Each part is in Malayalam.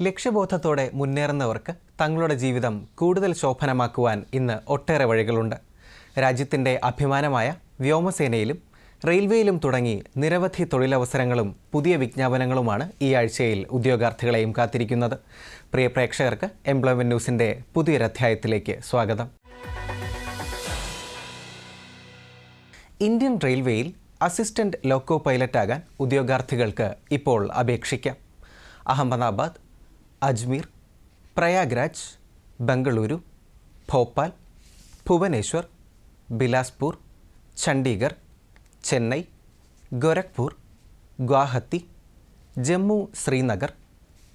ലക്ഷ്യബോധത്തോടെ മുന്നേറുന്നവർക്ക് തങ്ങളുടെ ജീവിതം കൂടുതൽ ശോഭനമാക്കുവാൻ ഇന്ന് ഒട്ടേറെ വഴികളുണ്ട്. രാജ്യത്തിൻ്റെ അഭിമാനമായ വ്യോമസേനയിലും റെയിൽവേയിലും തുടങ്ങി നിരവധി തൊഴിലവസരങ്ങളും പുതിയ വിജ്ഞാപനങ്ങളുമാണ് ഈ ആഴ്ചയിൽ ഉദ്യോഗാർത്ഥികളെയും കാത്തിരിക്കുന്നത്. പ്രിയ പ്രേക്ഷകർക്ക് എംപ്ലോയ്മെന്റ് ന്യൂസിൻ്റെ പുതിയൊരധ്യായത്തിലേക്ക് സ്വാഗതം. ഇന്ത്യൻ റെയിൽവേയിൽ അസിസ്റ്റന്റ് ലോക്കോ പൈലറ്റാകാൻ ഉദ്യോഗാർത്ഥികൾക്ക് ഇപ്പോൾ അപേക്ഷിക്കാം. അഹമ്മദാബാദ്, അജ്മീർ, പ്രയാഗ്രാജ്, ബംഗളൂരു, ഭോപ്പാൽ, ഭുവനേശ്വർ, ബിലാസ്പൂർ, ചണ്ഡീഗർ, ചെന്നൈ, ഗോരഖ്പൂർ, ഗുവാഹത്തി, ജമ്മു ശ്രീനഗർ,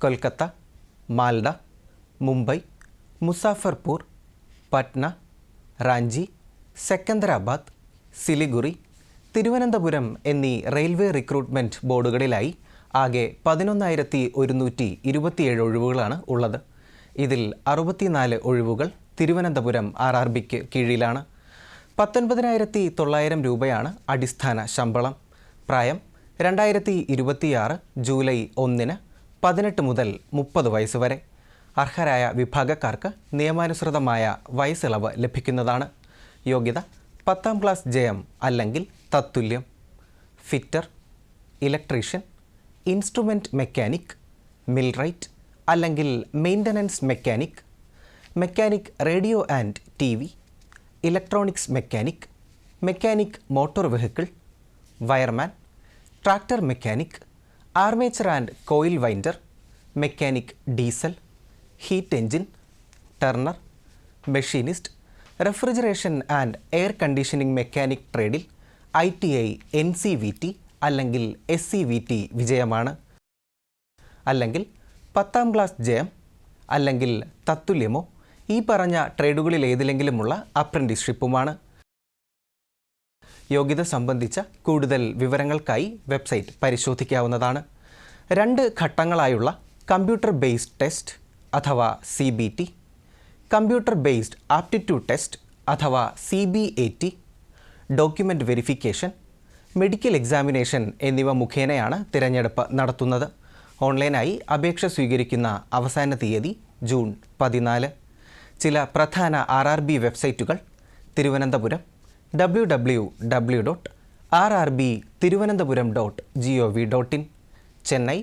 കൊൽക്കത്ത, മാൽഡ, മുംബൈ, മുസാഫർപൂർ, പട്ന, റാഞ്ചി, സെക്കന്ദരാബാദ്, സിലിഗുറി, തിരുവനന്തപുരം എന്നീ റെയിൽവേ റിക്രൂട്ട്മെൻറ്റ് ബോർഡുകളിലായി ആകെ 11,127 ഒഴിവുകളാണ് ഉള്ളത്. ഇതിൽ 64 ഒഴിവുകൾ തിരുവനന്തപുരം RRBക്ക് കീഴിലാണ്. 19,900 രൂപയാണ് അടിസ്ഥാന ശമ്പളം. പ്രായം 2026 ജൂലൈ 1 18 മുതൽ 30 വയസ്സ് വരെ. അർഹരായ വിഭാഗക്കാർക്ക് നിയമാനുസൃതമായ വയസ്സിളവ് ലഭിക്കുന്നതാണ്. യോഗ്യത 10ാം ക്ലാസ് ജയം അല്ലെങ്കിൽ തത്തുല്യം. Fitter, electrician, instrument mechanic, millwright അല്ലെങ്കിൽ maintenance mechanic, mechanic radio and TV, electronics mechanic, mechanic motor vehicle, wireman, tractor mechanic, armature and coil winder, mechanic diesel, heat engine, turner, machinist, refrigeration and air conditioning mechanic ട്രേഡിൽ ITI NCVT അല്ലെങ്കിൽ SCVT വിജയമാണ്. അല്ലെങ്കിൽ 10ാം ക്ലാസ് ജയം അല്ലെങ്കിൽ തത്തുല്യമോ ഈ പറഞ്ഞ ട്രേഡുകളിൽ ഏതിലെങ്കിലുമുള്ള അപ്രന്റീസ്ഷിപ്പുമാണ്. യോഗ്യത സംബന്ധിച്ച കൂടുതൽ വിവരങ്ങൾക്കായി വെബ്സൈറ്റ് പരിശോധിക്കാവുന്നതാണ്. 2 ഘട്ടങ്ങളായുള്ള കമ്പ്യൂട്ടർ ബേസ്ഡ് ടെസ്റ്റ് അഥവാ CBT, computer based aptitude test അഥവാ CBAT, document verification, medical examination എന്നിവ മുഖേനയാണ് തിരഞ്ഞെടുപ്പ് നടത്തുന്നത്. ഓൺലൈനായി അപേക്ഷ സ്വീകരിക്കുന്ന അവസാന തീയതി ജൂൺ 14. ചില പ്രധാന RRB വെബ്സൈറ്റുകൾ: Thiruvananthapuram www.rrbtiruvananthapuram.gov.in, Chennai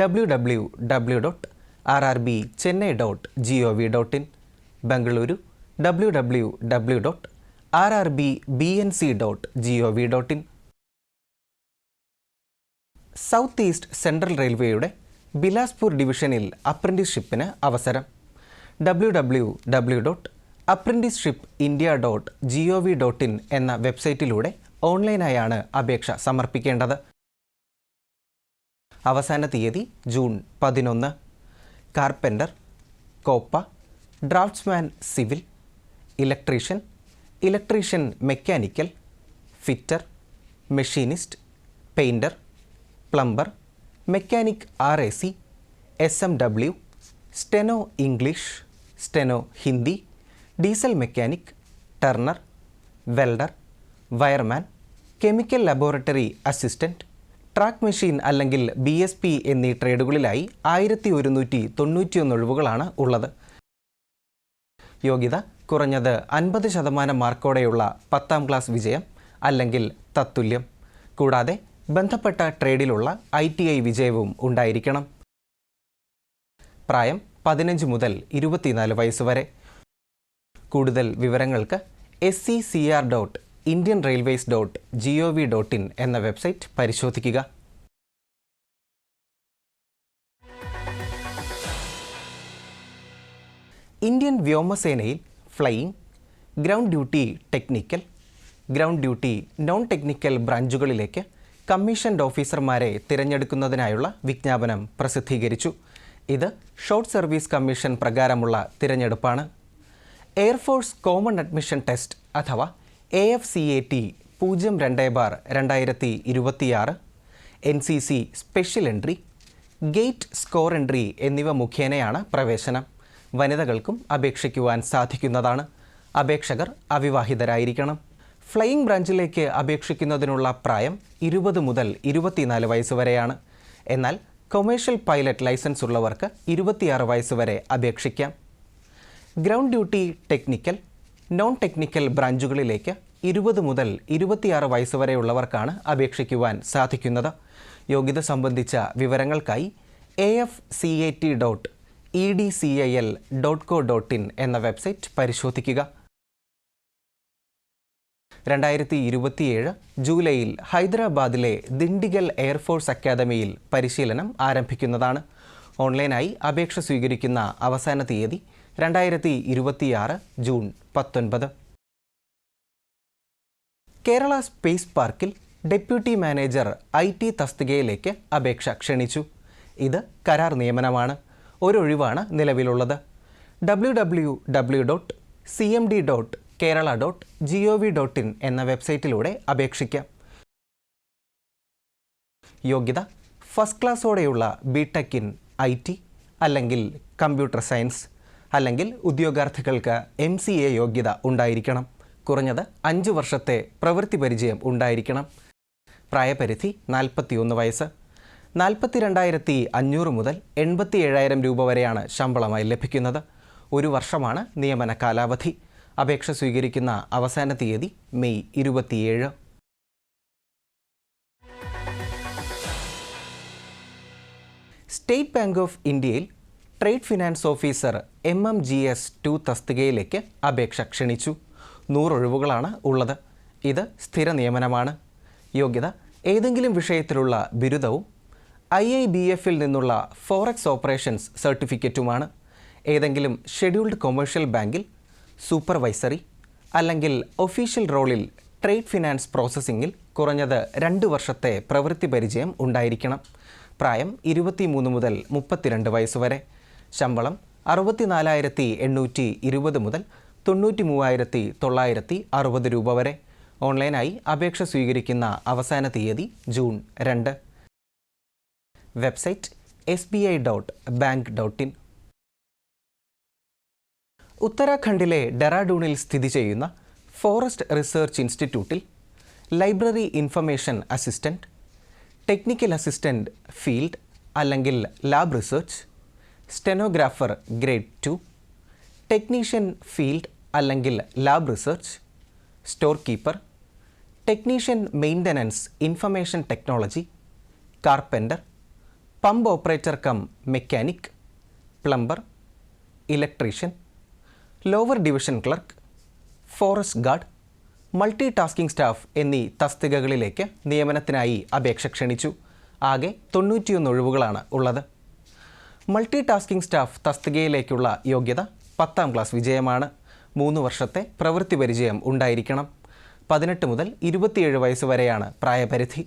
www.rrbchennai.gov.in, Bengaluru www.rrbnc.gov.in. South east central റെയിൽവേയുടെ ബിലാസ്പൂർ ഡിവിഷനിൽ അപ്രന്റീസ്ഷിപ്പിന് അവസരം. www.apprenticeshipindia.gov.in എന്ന വെബ്സൈറ്റിലൂടെ ഓൺലൈനായാണ് അപേക്ഷ സമർപ്പിക്കേണ്ടത്. അവസാന തീയതി June 11. Carpenter, COPA, draughtsman civil, electrician, electrician mechanical, fitter, machinist, painter, plumber, mechanic RAC, SMW, steno English, steno Hindi, diesel mechanic, turner, welder, wireman, chemical laboratory assistant, track machine അല്ലെങ്കിൽ BSP എന്നീ ട്രേഡുകളിലായി 1,191 ഒഴിവുകളാണ് ഉള്ളത്. യോഗ്യത കുറഞ്ഞത് 50% മാർക്കോടെയുള്ള 10ാം ക്ലാസ് വിജയം അല്ലെങ്കിൽ തത്തുല്യം. കൂടാതെ ബന്ധപ്പെട്ട ട്രേഡിലുള്ള ITI വിജയവും ഉണ്ടായിരിക്കണം. പ്രായം 15 മുതൽ 24 വയസ്സ് വരെ. കൂടുതൽ വിവരങ്ങൾക്ക് scr.indianrailways.gov.in എന്ന വെബ്സൈറ്റ് പരിശോധിക്കുക. ഇന്ത്യൻ വ്യോമസേനയിൽ flying, ground duty technical, ground duty non technical ബ്രാഞ്ചുകളിലേക്ക് കമ്മീഷൻഡ് ഓഫീസർമാരെ തിരഞ്ഞെടുക്കുന്നതിനായുള്ള വിജ്ഞാപനം പ്രസിദ്ധീകരിച്ചു. ഇത് ഷോർട്ട് സർവീസ് കമ്മീഷൻ പ്രകാരമുള്ള തിരഞ്ഞെടുപ്പാണ്. എയർഫോഴ്സ് കോമൺ അഡ്മിഷൻ ടെസ്റ്റ് അഥവാ AFCAT 02/2026, NCC special entry, gate score entry എന്നിവ മുഖേനയാണ് പ്രവേശനം. വനിതകൾക്കും അപേക്ഷിക്കുവാൻ സാധിക്കുന്നതാണ്. അപേക്ഷകർ അവിവാഹിതരായിരിക്കണം. ഫ്ലൈയിങ് ബ്രാഞ്ചിലേക്ക് അപേക്ഷിക്കുന്നതിനുള്ള പ്രായം 20 മുതൽ 24 വയസ്സ് വരെയാണ്. എന്നാൽ കൊമേഴ്ഷ്യൽ പൈലറ്റ് ലൈസൻസ് ഉള്ളവർക്ക് 26 വയസ്സ് വരെ അപേക്ഷിക്കാം. Ground duty technical, non technical ബ്രാഞ്ചുകളിലേക്ക് 20 മുതൽ 26 വയസ്സ് വരെയുള്ളവർക്കാണ് അപേക്ഷിക്കുവാൻ സാധിക്കുന്നത്. യോഗ്യത സംബന്ധിച്ച വിവരങ്ങൾക്കായി afcat.edcil.co.in എന്ന വെബ്സൈറ്റ് പരിശോധിക്കുക. 2027 ജൂലൈയിൽ ഹൈദരാബാദിലെ ദിണ്ടിഗൽ എയർഫോഴ്സ് അക്കാദമിയിൽ പരിശീലനം ആരംഭിക്കുന്നതാണ്. ഓൺലൈനായി അപേക്ഷ സ്വീകരിക്കുന്ന അവസാന തീയതി 2026 ജൂൺ 19. കേരള സ്പേസ് പാർക്കിൽ ഡെപ്യൂട്ടി മാനേജർ IT തസ്തികയിലേക്ക് അപേക്ഷ ക്ഷണിച്ചു. ഇത് കരാർ നിയമനമാണ്. ഒരൊഴിവാണ് നിലവിലുള്ളത്. www.cmd.kerala.gov.in എന്ന വെബ്സൈറ്റിലൂടെ അപേക്ഷിക്കാം. യോഗ്യത ഫസ്റ്റ് ക്ലാസ്സോടെയുള്ള BTech ഇൻ IT അല്ലെങ്കിൽ കമ്പ്യൂട്ടർ സയൻസ്, അല്ലെങ്കിൽ ഉദ്യോഗാർത്ഥികൾക്ക് MCA യോഗ്യത ഉണ്ടായിരിക്കണം. കുറഞ്ഞത് 5 വർഷത്തെ പ്രവൃത്തി പരിചയം ഉണ്ടായിരിക്കണം. പ്രായപരിധി 41 വയസ്സ്. 42,500 മുതൽ 87,000 രൂപ വരെയാണ് ശമ്പളമായി ലഭിക്കുന്നത്. 1 വർഷമാണ് നിയമന കാലാവധി. അപേക്ഷ സ്വീകരിക്കുന്ന അവസാന തീയതി മെയ് 27. സ്റ്റേറ്റ് ബാങ്ക് ഓഫ് ഇന്ത്യയിൽ ട്രേഡ് ഫിനാൻസ് ഓഫീസർ MMGS 2 തസ്തികയിലേക്ക് അപേക്ഷ ക്ഷണിച്ചു. 100 ഒഴിവുകളാണ് ഉള്ളത്. ഇത് സ്ഥിര നിയമനമാണ്. യോഗ്യത ഏതെങ്കിലും വിഷയത്തിലുള്ള ബിരുദവും IIBFൽ നിന്നുള്ള ഫോറക്സ് ഓപ്പറേഷൻസ് സർട്ടിഫിക്കറ്റുമാണ്. ഏതെങ്കിലും ഷെഡ്യൂൾഡ് കൊമേഴ്ഷ്യൽ ബാങ്കിൽ സൂപ്പർവൈസറി അല്ലെങ്കിൽ ഒഫീഷ്യൽ റോളിൽ ട്രേഡ് ഫിനാൻസ് പ്രോസസ്സിംഗിൽ കുറഞ്ഞത് 2 വർഷത്തെ പ്രവൃത്തി പരിചയം ഉണ്ടായിരിക്കണം. പ്രായം 23 മുതൽ 32 വയസ്സ് വരെ. ശമ്പളം 64,820 മുതൽ 93,960 രൂപ വരെ. ഓൺലൈനായി അപേക്ഷ സ്വീകരിക്കുന്ന അവസാന തീയതി ജൂൺ 2. Website sbi.bank.in. ഉത്തരാഖണ്ഡിലെ ഡെറാഡൂണിൽ സ്ഥിതി ചെയ്യുന്ന ഫോറസ്റ്റ് റിസർച്ച് ഇൻസ്റ്റിറ്റ്യൂട്ടിൽ library information assistant, technical assistant field അല്ലെങ്കിൽ lab research, stenographer grade 2, technician field അല്ലെങ്കിൽ lab research, store keeper, technician maintenance information technology, carpenter, pump operator cum mechanic, plumber, electrician, lower division clerk, forest guard, multi tasking staff എന്നീ തസ്തികകളിലേക്ക് നിയമനത്തിനായി അപേക്ഷ ക്ഷണിച്ചു. ആകെ 91 ഒഴിവുകളാണ് ഉള്ളത്. മൾട്ടി ടാസ്കിംഗ് സ്റ്റാഫ് തസ്തികയിലേക്കുള്ള യോഗ്യത 10ാം ക്ലാസ് വിജയമാണ്. 3 വർഷത്തെ പ്രവൃത്തി പരിചയം ഉണ്ടായിരിക്കണം. 18 മുതൽ 27 വയസ്സ് വരെയാണ് പ്രായപരിധി.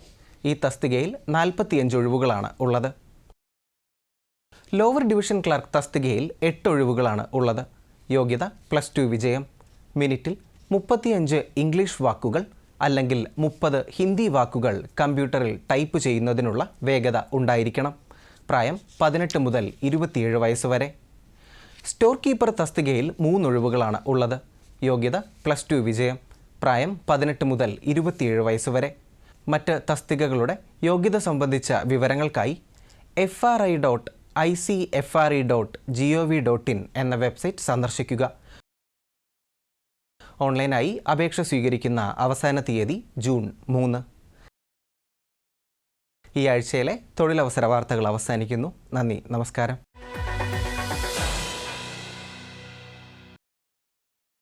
ഈ തസ്തികയിൽ 45 ഒഴിവുകളാണ് ഉള്ളത്. ലോവർ ഡിവിഷൻ ക്ലർക്ക് തസ്തികയിൽ 8 ഒഴിവുകളാണ് ഉള്ളത്. യോഗ്യത +2 വിജയം. മിനിറ്റിൽ 35 ഇംഗ്ലീഷ് വാക്കുകൾ അല്ലെങ്കിൽ 30 ഹിന്ദി വാക്കുകൾ കമ്പ്യൂട്ടറിൽ ടൈപ്പ് ചെയ്യുന്നതിനുള്ള വേഗത ഉണ്ടായിരിക്കണം. പ്രായം 18 മുതൽ 27 വയസ്സ് വരെ. സ്റ്റോർ കീപ്പർ തസ്തികയിൽ 3 ഒഴിവുകളാണ് ഉള്ളത്. യോഗ്യത +2 വിജയം. പ്രായം 18 മുതൽ 27 വയസ്സ് വരെ. മറ്റ് തസ്തികകളുടെ യോഗ്യത സംബന്ധിച്ച വിവരങ്ങൾക്കായി fri.icfre.gov.in എന്ന വെബ്സൈറ്റ് സന്ദർശിക്കുക. ഓൺലൈനായി അപേക്ഷ സ്വീകരിക്കുന്ന അവസാന തീയതി ജൂൺ 3. ഈ ആഴ്ചയിലെ തൊഴിലവസര വാർത്തകൾ അവസാനിക്കുന്നു. നന്ദി, നമസ്കാരം.